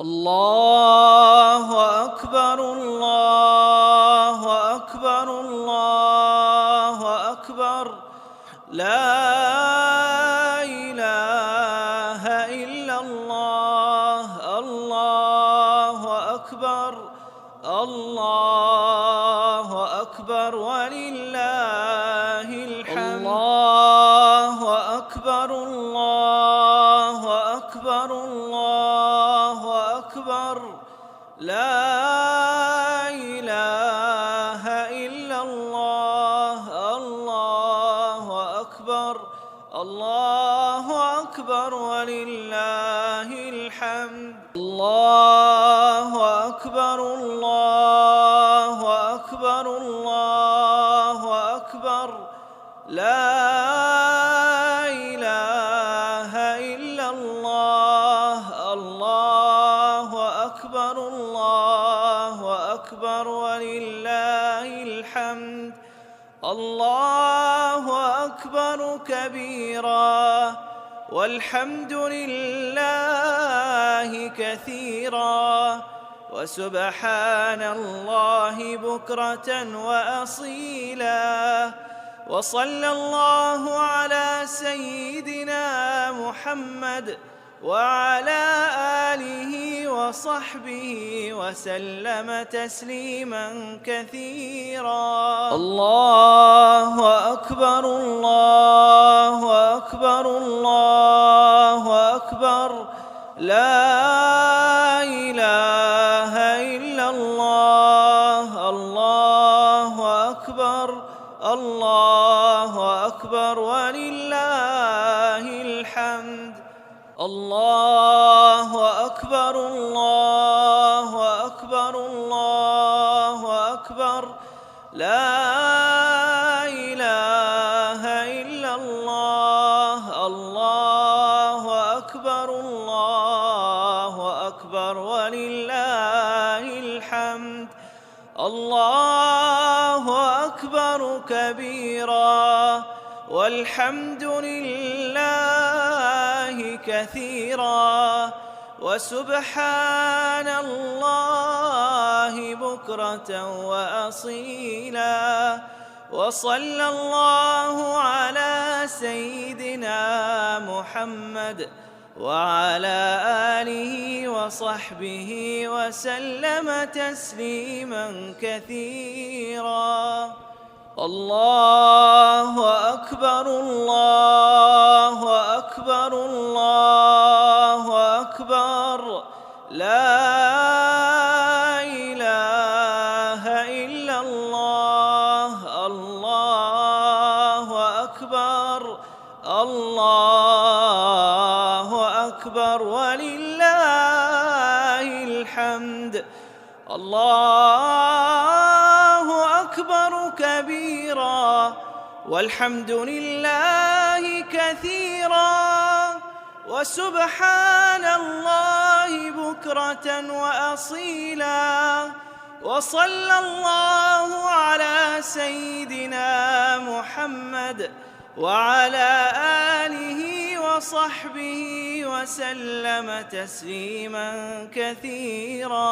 الله أكبر الله أكبر الله أكبر لا إله إلا الله الله أكبر الله أكبر ولله الحمد الله أكبر الله أكبر الله أكبر لا إله إلا الله الله أكبر الله أكبر ولله الحمد الله أكبر الله أكبر الله أكبر لا إله إلا الله الله أكبر الله أكبر ولله الحمد الله أكبر كبيرا والحمد لله كثيرا وسبحان الله بكرة وأصيلا وصلى الله على سيدنا محمد وعلى آله وصحبه وسلم تسليما كثيرا الله أكبر الله أكبر الله أكبر لا إله إلا الله الله أكبر الله أكبر ولله الحمد الله أكبر الله أكبر الله أكبر لا إله إلا الله الله أكبر الله أكبر ولله الحمد الله أكبر كبيرا والحمد لله كثيرا وسبحان الله بكرة وأصيلا وصلى الله على سيدنا محمد وعلى آله وصحبه وسلم تسليما كثيرا الله أكبر الله أكبر الله أكبر لا إله إلا الله الله أكبر الله أكبر ولله الحمد الله أكبر كبيرا والحمد لله كثيرا وسبحان الله بكرة وأصيلا وصلى الله على سيدنا محمد وعلى آله وصحبه وسلم تسليما كثيرا